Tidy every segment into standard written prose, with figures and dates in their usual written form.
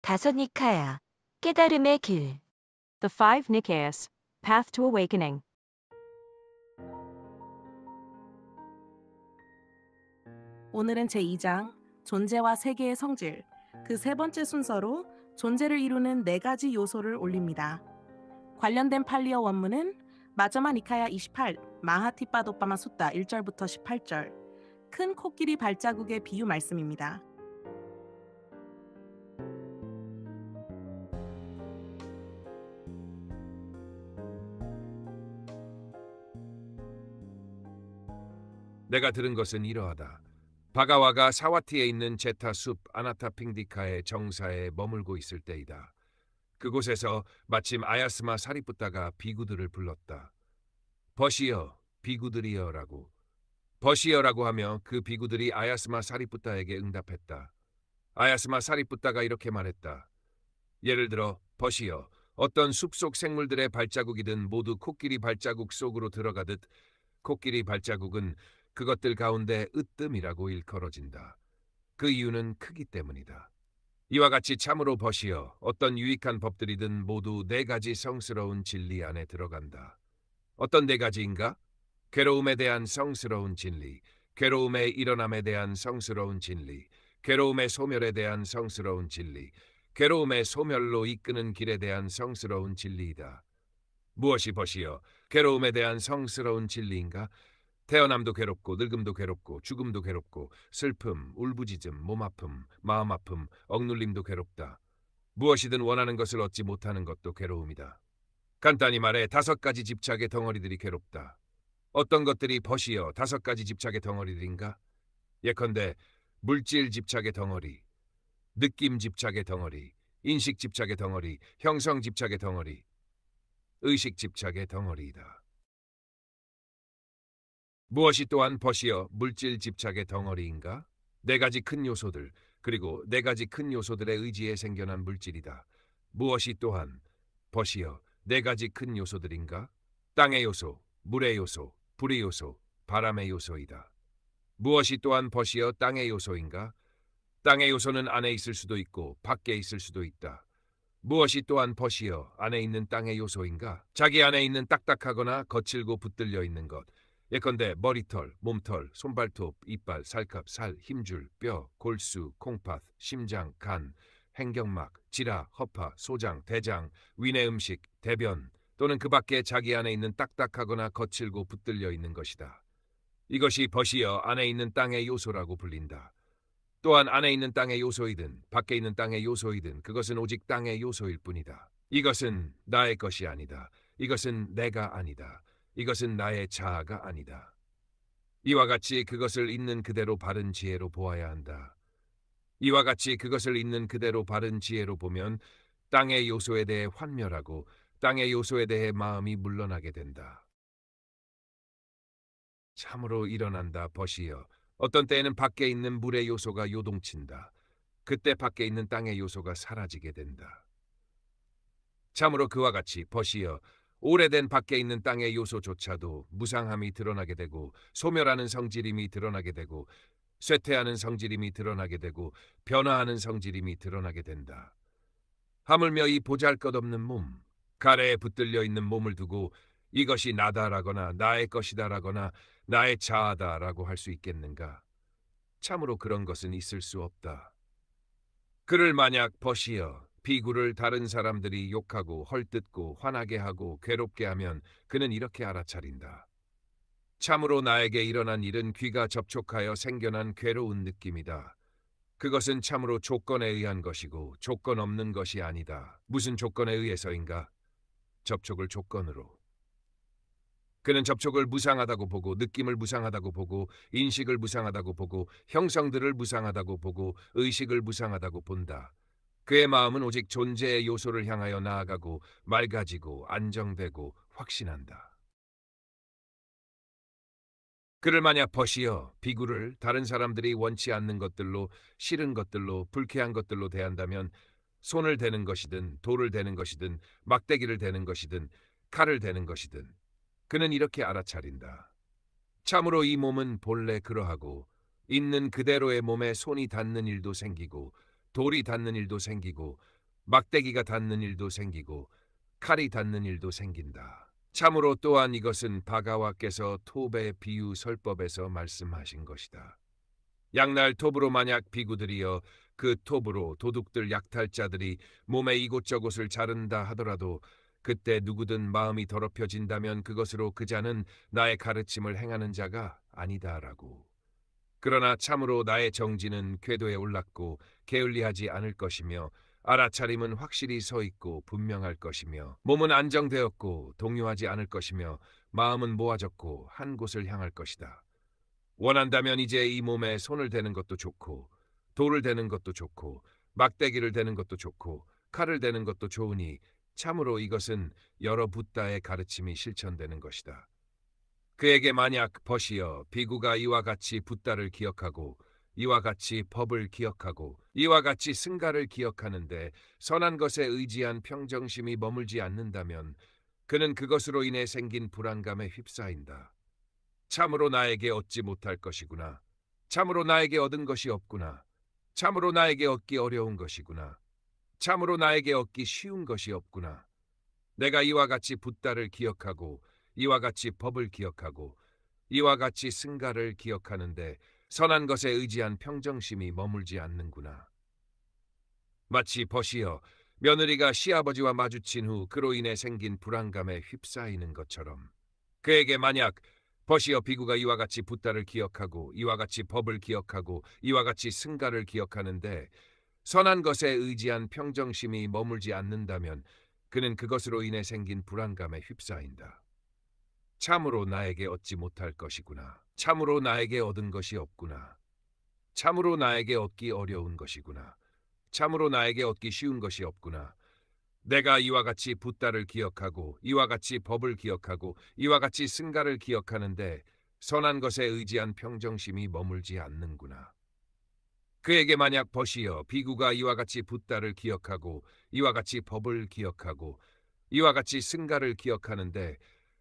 다섯 니카야, 깨달음의 길. The Five Nicaeas, Path to Awakening. 오늘은 제2장 존재와 세계의 성질 그 세 번째 순서로 존재를 이루는 네 가지 요소를 올립니다. 관련된 팔리어 원문은 마저마 니카야 28 마하티파도빠마 숫다 1절부터 18절 큰 코끼리 발자국의 비유 말씀입니다. 내가 들은 것은 이러하다. 바가와가 사와티에 있는 제타 숲 아나타핑디카의 정사에 머물고 있을 때이다. 그곳에서 마침 아야스마 사리뿌따가 비구들을 불렀다. 버시여, 비구들이여라고. 버시여라고 하며 그 비구들이 아야스마 사리뿌따에게 응답했다. 아야스마 사리뿌따가 이렇게 말했다. 예를 들어 버시여, 어떤 숲속 생물들의 발자국이든 모두 코끼리 발자국 속으로 들어가듯 코끼리 발자국은 그것들 가운데 으뜸이라고 일컬어진다. 그 이유는 크기 때문이다. 이와 같이 참으로 버시어 어떤 유익한 법들이든 모두 네 가지 성스러운 진리 안에 들어간다. 어떤 네 가지인가? 괴로움에 대한 성스러운 진리, 괴로움의 일어남에 대한 성스러운 진리, 괴로움의 소멸에 대한 성스러운 진리, 괴로움의 소멸로 이끄는 길에 대한 성스러운 진리이다. 무엇이 버시어 괴로움에 대한 성스러운 진리인가? 태어남도 괴롭고 늙음도 괴롭고 죽음도 괴롭고 슬픔, 울부짖음, 몸 아픔, 마음 아픔, 억눌림도 괴롭다. 무엇이든 원하는 것을 얻지 못하는 것도 괴로움이다. 간단히 말해 다섯 가지 집착의 덩어리들이 괴롭다. 어떤 것들이 버시어 다섯 가지 집착의 덩어리들인가? 예컨대 물질 집착의 덩어리, 느낌 집착의 덩어리, 인식 집착의 덩어리, 형성 집착의 덩어리, 의식 집착의 덩어리이다. 무엇이 또한 버시어 물질 집착의 덩어리인가? 네 가지 큰 요소들, 그리고 네 가지 큰 요소들의 의지에 생겨난 물질이다. 무엇이 또한 버시어 네 가지 큰 요소들인가? 땅의 요소, 물의 요소, 불의 요소, 바람의 요소이다. 무엇이 또한 버시어 땅의 요소인가? 땅의 요소는 안에 있을 수도 있고 밖에 있을 수도 있다. 무엇이 또한 버시어 안에 있는 땅의 요소인가? 자기 안에 있는 딱딱하거나 거칠고 붙들려 있는 것. 예컨대 머리털, 몸털, 손발톱, 이빨, 살갑, 살, 힘줄, 뼈, 골수, 콩팥, 심장, 간, 행경막, 지라, 허파, 소장, 대장, 위내 음식, 대변 또는 그 밖에 자기 안에 있는 딱딱하거나 거칠고 붙들려 있는 것이다. 이것이 버시어 안에 있는 땅의 요소라고 불린다. 또한 안에 있는 땅의 요소이든 밖에 있는 땅의 요소이든 그것은 오직 땅의 요소일 뿐이다. 이것은 나의 것이 아니다. 이것은 내가 아니다. 이것은 나의 자아가 아니다. 이와 같이 그것을 있는 그대로 바른 지혜로 보아야 한다. 이와 같이 그것을 있는 그대로 바른 지혜로 보면 땅의 요소에 대해 환멸하고 땅의 요소에 대해 마음이 물러나게 된다. 참으로 일어난다 버시여. 어떤 때에는 밖에 있는 물의 요소가 요동친다. 그때 밖에 있는 땅의 요소가 사라지게 된다. 참으로 그와 같이 버시어 오래된 밖에 있는 땅의 요소조차도 무상함이 드러나게 되고 소멸하는 성질임이 드러나게 되고 쇠퇴하는 성질임이 드러나게 되고 변화하는 성질임이 드러나게 된다. 하물며 이 보잘것없는 몸, 가래에 붙들려 있는 몸을 두고 이것이 나다라거나 나의 것이다라거나 나의 자아다라고 할 수 있겠는가? 참으로 그런 것은 있을 수 없다. 그를 만약 버시어 비구를 다른 사람들이 욕하고 헐뜯고 화나게 하고 괴롭게 하면 그는 이렇게 알아차린다. 참으로 나에게 일어난 일은 귀가 접촉하여 생겨난 괴로운 느낌이다. 그것은 참으로 조건에 의한 것이고 조건 없는 것이 아니다. 무슨 조건에 의해서인가? 접촉을 조건으로. 그는 접촉을 무상하다고 보고 느낌을 무상하다고 보고 인식을 무상하다고 보고 형성들을 무상하다고 보고 의식을 무상하다고 본다. 그의 마음은 오직 존재의 요소를 향하여 나아가고 맑아지고 안정되고 확신한다. 그를 만약 버시어 비구를 다른 사람들이 원치 않는 것들로 싫은 것들로 불쾌한 것들로 대한다면 손을 대는 것이든 돌을 대는 것이든 막대기를 대는 것이든 칼을 대는 것이든 그는 이렇게 알아차린다. 참으로 이 몸은 본래 그러하고 있는 그대로의 몸에 손이 닿는 일도 생기고 돌이 닿는 일도 생기고 막대기가 닿는 일도 생기고 칼이 닿는 일도 생긴다. 참으로 또한 이것은 바가와께서 톱의 비유 설법에서 말씀하신 것이다. 양날 톱으로 만약 비구들이여 그 톱으로 도둑들 약탈자들이 몸의 이곳저곳을 자른다 하더라도 그때 누구든 마음이 더럽혀진다면 그것으로 그 자는 나의 가르침을 행하는 자가 아니다라고. 그러나 참으로 나의 정지는 궤도에 올랐고 게을리하지 않을 것이며 알아차림은 확실히 서 있고 분명할 것이며 몸은 안정되었고 동요하지 않을 것이며 마음은 모아졌고 한 곳을 향할 것이다. 원한다면 이제 이 몸에 손을 대는 것도 좋고 돌을 대는 것도 좋고 막대기를 대는 것도 좋고 칼을 대는 것도 좋으니 참으로 이것은 여러 붓다의 가르침이 실천되는 것이다. 그에게 만약 벗이여 비구가 이와 같이 붓다를 기억하고 이와 같이 법을 기억하고 이와 같이 승가를 기억하는데 선한 것에 의지한 평정심이 머물지 않는다면 그는 그것으로 인해 생긴 불안감에 휩싸인다. 참으로 나에게 얻지 못할 것이구나. 참으로 나에게 얻은 것이 없구나. 참으로 나에게 얻기 어려운 것이구나. 참으로 나에게 얻기 쉬운 것이 없구나. 내가 이와 같이 붓다를 기억하고 이와 같이 법을 기억하고 이와 같이 승가를 기억하는데 선한 것에 의지한 평정심이 머물지 않는구나. 마치 벗이여 며느리가 시아버지와 마주친 후 그로 인해 생긴 불안감에 휩싸이는 것처럼 그에게 만약 벗이여 비구가 이와 같이 붓다를 기억하고 이와 같이 법을 기억하고 이와 같이 승가를 기억하는데 선한 것에 의지한 평정심이 머물지 않는다면 그는 그것으로 인해 생긴 불안감에 휩싸인다. 참으로 나에게 얻지 못할 것이구나. 참으로 나에게 얻은 것이 없구나. 참으로 나에게 얻기 어려운 것이구나. 참으로 나에게 얻기 쉬운 것이 없구나. 내가 이와 같이 붓다를 기억하고 이와 같이 법을 기억하고 이와 같이 승가를 기억하는데 선한 것에 의지한 평정심이 머물지 않는구나. 그에게 만약 벗이여 비구가 이와 같이 붓다를 기억하고 이와 같이 법을 기억하고 이와 같이 승가를 기억하는데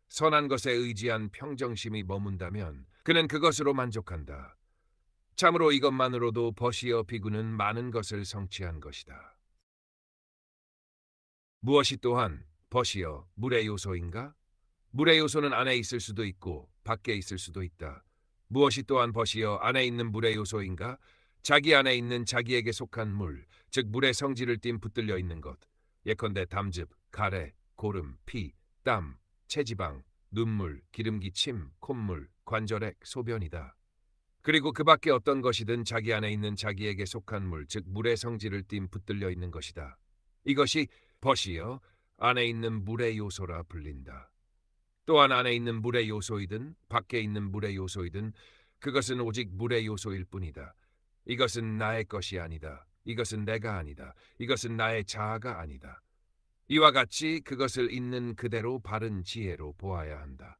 선한 것에 의지한 평정심이 머문다면 그는 그것으로 만족한다. 참으로 이것만으로도 벗이여 비구는 많은 것을 성취한 것이다. 무엇이 또한 벗이여 물의 요소인가? 물의 요소는 안에 있을 수도 있고 밖에 있을 수도 있다. 무엇이 또한 벗이여 안에 있는 물의 요소인가? 자기 안에 있는 자기에게 속한 물, 즉 물의 성질을 띤 붙들려 있는 것. 예컨대 담즙, 가래, 고름, 피, 땀, 체지방, 눈물, 기름기, 침, 콧물, 관절액, 소변이다. 그리고 그 밖에 어떤 것이든 자기 안에 있는 자기에게 속한 물, 즉 물의 성질을 띤 붙들려 있는 것이다. 이것이 벗이여 안에 있는 물의 요소라 불린다. 또한 안에 있는 물의 요소이든 밖에 있는 물의 요소이든 그것은 오직 물의 요소일 뿐이다. 이것은 나의 것이 아니다. 이것은 내가 아니다. 이것은 나의 자아가 아니다. 이와 같이 그것을 있는 그대로 바른 지혜로 보아야 한다.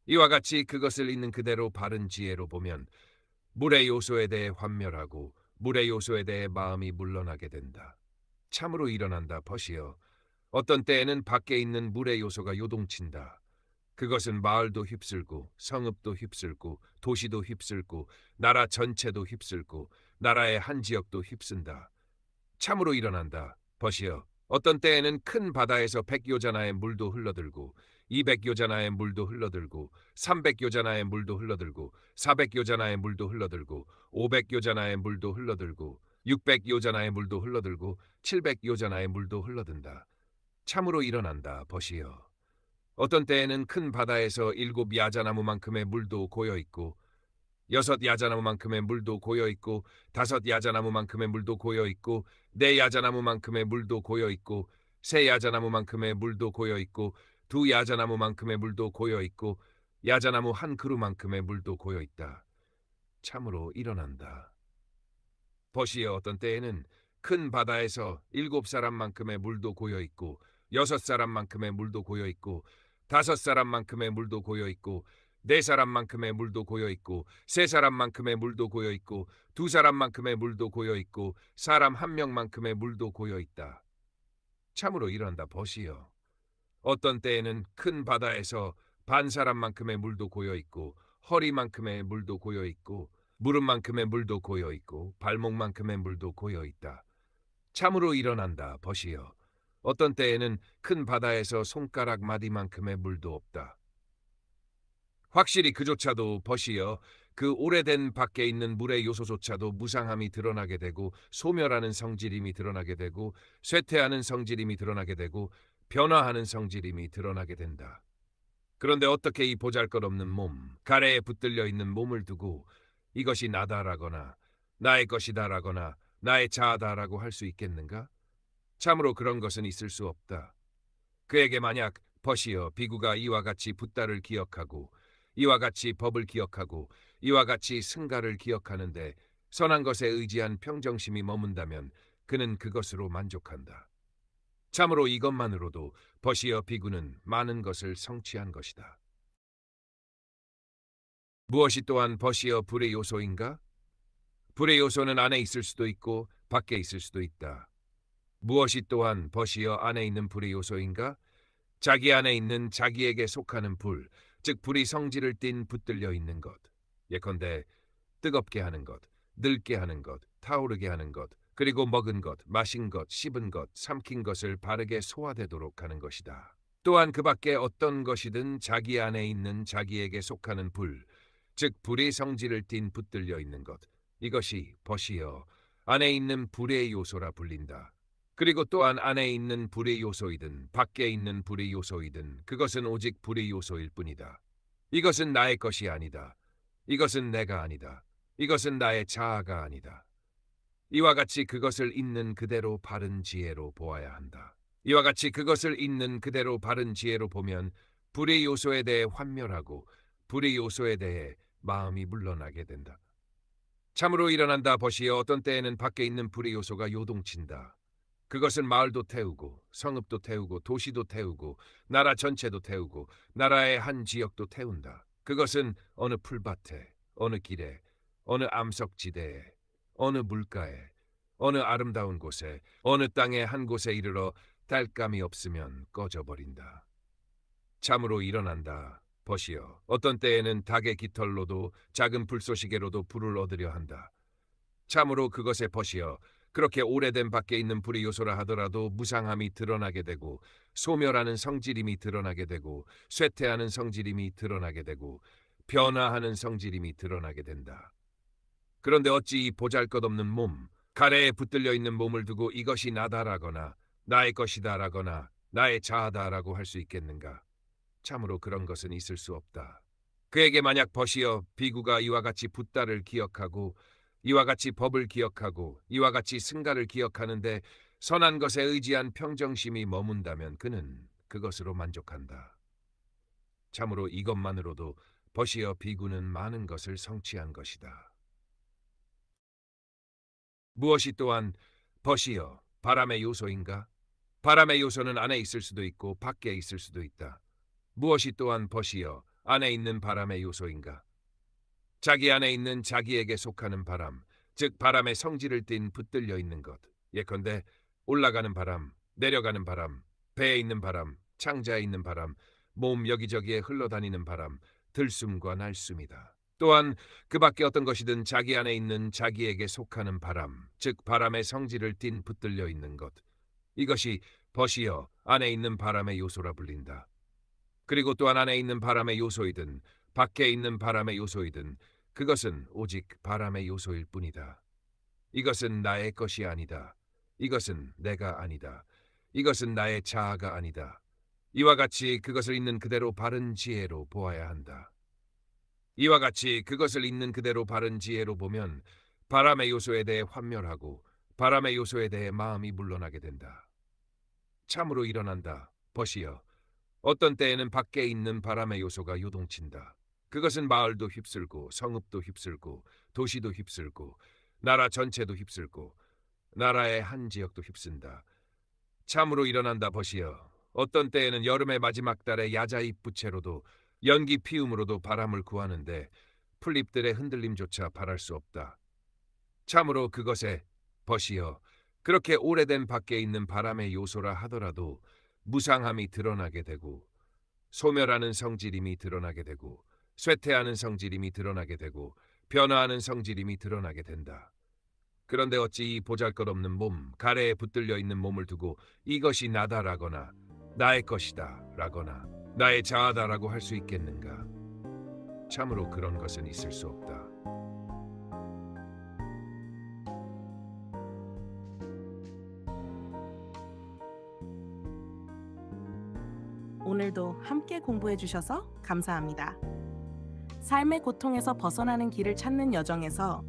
이와 같이 그것을 있는 그대로 바른 지혜로 보면 물의 요소에 대해 환멸하고 물의 요소에 대해 마음이 물러나게 된다. 참으로 일어난다 벗이여. 어떤 때에는 밖에 있는 물의 요소가 요동친다. 그것은 마을도 휩쓸고 성읍도 휩쓸고 도시도 휩쓸고 나라 전체도 휩쓸고 나라의 한 지역도 휩쓴다. 참으로 일어난다 벗이여. 어떤 때에는 큰 바다에서 100요자나의 물도 흘러들고 200요자나의 물도 흘러들고 300요자나의 물도 흘러들고 400요자나의 물도 흘러들고 500요자나의 물도 흘러들고 600요자나의 물도 흘러들고 700요자나의 물도 흘러든다. 참으로 일어난다 벗이여. 어떤 때에는 큰 바다에서 7야자나무만큼의 물도 고여있고 6야자나무만큼의 물도 고여있고 5야자나무만큼의 물도 고여있고 4야자나무만큼의 물도 고여있고 3야자나무만큼의 물도 고여있고 2야자나무만큼의 물도 고여있고 야자나무 한 그루만큼의 물도 고여있다. 참으로 일어난다. 벗이여 어떤 때에는 큰 바다에서 7사람만큼의 물도 고여있고 6사람만큼의 물도 고여있고 5사람만큼의 물도 고여있고 4사람만큼의 물도 고여있고 3사람만큼의 물도 고여있고 2사람만큼의 물도 고여있고 사람 한 명만큼의 물도 고여있다. 참으로 이런다 벗이여. 어떤 때에는 큰 바다에서 반 사람만큼의 물도 고여있고 허리만큼의 물도 고여있고 무릎만큼의 물도 고여있고 발목만큼의 물도 고여있다. 참으로 일어난다, 벗이여. 어떤 때에는 큰 바다에서 손가락 마디만큼의 물도 없다. 확실히 그조차도 벗이여 그 오래된 밖에 있는 물의 요소조차도 무상함이 드러나게 되고 소멸하는 성질임이 드러나게 되고 쇠퇴하는 성질임이 드러나게 되고 변화하는 성질임이 드러나게 된다. 그런데 어떻게 이 보잘것없는 몸, 가래에 붙들려 있는 몸을 두고 이것이 나다라거나 나의 것이다라거나 나의 자아다라고 할 수 있겠는가? 참으로 그런 것은 있을 수 없다. 그에게 만약 벗이여 비구가 이와 같이 붓다를 기억하고 이와 같이 법을 기억하고 이와 같이 승가를 기억하는데 선한 것에 의지한 평정심이 머문다면 그는 그것으로 만족한다. 참으로 이것만으로도 벗이여 비구는 많은 것을 성취한 것이다. 무엇이 또한 벗이여 불의 요소인가? 불의 요소는 안에 있을 수도 있고 밖에 있을 수도 있다. 무엇이 또한 벗이여 안에 있는 불의 요소인가? 자기 안에 있는 자기에게 속하는 불, 즉 불이 성질을 띤 붙들려 있는 것. 예컨대 뜨겁게 하는 것, 늙게 하는 것, 타오르게 하는 것, 그리고 먹은 것, 마신 것, 씹은 것, 삼킨 것을 바르게 소화되도록 하는 것이다. 또한 그 밖에 어떤 것이든 자기 안에 있는 자기에게 속하는 불, 즉 불의 성질을 띤 붙들려 있는 것. 이것이 벗이여 안에 있는 불의 요소라 불린다. 그리고 또한 안에 있는 불의 요소이든 밖에 있는 불의 요소이든 그것은 오직 불의 요소일 뿐이다. 이것은 나의 것이 아니다. 이것은 내가 아니다. 이것은 나의 자아가 아니다. 이와 같이 그것을 있는 그대로 바른 지혜로 보아야 한다. 이와 같이 그것을 있는 그대로 바른 지혜로 보면 불의 요소에 대해 환멸하고 불의 요소에 대해 마음이 물러나게 된다. 참으로 일어난다 벗이여 어떤 때에는 밖에 있는 불의 요소가 요동친다. 그것은 마을도 태우고 성읍도 태우고 도시도 태우고 나라 전체도 태우고 나라의 한 지역도 태운다. 그것은 어느 풀밭에, 어느 길에, 어느 암석지대에, 어느 물가에, 어느 아름다운 곳에, 어느 땅의 한 곳에 이르러 딸감이 없으면 꺼져버린다. 참으로 일어난다 벗이여 어떤 때에는 닭의 깃털로도 작은 불쏘시개로도 불을 얻으려 한다. 참으로 그것에 벗이여 그렇게 오래된 밖에 있는 불의 요소라 하더라도 무상함이 드러나게 되고 소멸하는 성질임이 드러나게 되고 쇠퇴하는 성질임이 드러나게 되고 변화하는 성질임이 드러나게 된다. 그런데 어찌 이 보잘것없는 몸, 가래에 붙들려 있는 몸을 두고 이것이 나다라거나 나의 것이다라거나 나의 자아다라고 할 수 있겠는가? 참으로 그런 것은 있을 수 없다. 그에게 만약 벗이여 비구가 이와 같이 붓다를 기억하고 이와 같이 법을 기억하고 이와 같이 승가를 기억하는데 선한 것에 의지한 평정심이 머문다면 그는 그것으로 만족한다. 참으로 이것만으로도 벗이여 비구는 많은 것을 성취한 것이다. 무엇이 또한 벗이여 바람의 요소인가? 바람의 요소는 안에 있을 수도 있고 밖에 있을 수도 있다. 무엇이 또한 벗이여 안에 있는 바람의 요소인가? 자기 안에 있는 자기에게 속하는 바람, 즉 바람의 성질을 띤 붙들려 있는 것. 예컨대 올라가는 바람, 내려가는 바람, 배에 있는 바람, 창자에 있는 바람, 몸 여기저기에 흘러다니는 바람, 들숨과 날숨이다. 또한 그 밖에 어떤 것이든 자기 안에 있는 자기에게 속하는 바람, 즉 바람의 성질을 띤 붙들려 있는 것. 이것이 벗이여 안에 있는 바람의 요소라 불린다. 그리고 또한 안에 있는 바람의 요소이든 밖에 있는 바람의 요소이든 그것은 오직 바람의 요소일 뿐이다. 이것은 나의 것이 아니다. 이것은 내가 아니다. 이것은 나의 자아가 아니다. 이와 같이 그것을 있는 그대로 바른 지혜로 보아야 한다. 이와 같이 그것을 있는 그대로 바른 지혜로 보면 바람의 요소에 대해 환멸하고 바람의 요소에 대해 마음이 물러나게 된다. 참으로 일어난다 벗이여 어떤 때에는 밖에 있는 바람의 요소가 요동친다. 그것은 마을도 휩쓸고 성읍도 휩쓸고 도시도 휩쓸고 나라 전체도 휩쓸고 나라의 한 지역도 휩쓴다. 참으로 일어난다 벗이여 어떤 때에는 여름의 마지막 달에 야자잎 부채로도 연기 피움으로도 바람을 구하는데 풀잎들의 흔들림조차 바랄 수 없다. 참으로 그것에 벗이여 그렇게 오래된 밖에 있는 바람의 요소라 하더라도 무상함이 드러나게 되고 소멸하는 성질임이 드러나게 되고 쇠퇴하는 성질임이 드러나게 되고 변화하는 성질임이 드러나게 된다. 그런데 어찌 이 보잘것없는 몸, 가래에 붙들려 있는 몸을 두고 이것이 나다라거나 나의 것이다라거나 나의 자아다라고 할 수 있겠는가? 참으로 그런 것은 있을 수 없다. 오늘도 함께 공부해 주셔서 감사합니다. 삶의 고통에서 벗어나는 길을 찾는 여정에서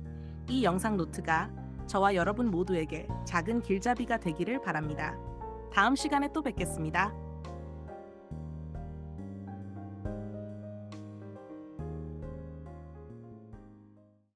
이 영상 노트가 저와 여러분 모두에게 작은 길잡이가 되기를 바랍니다. 다음 시간에 또 뵙겠습니다.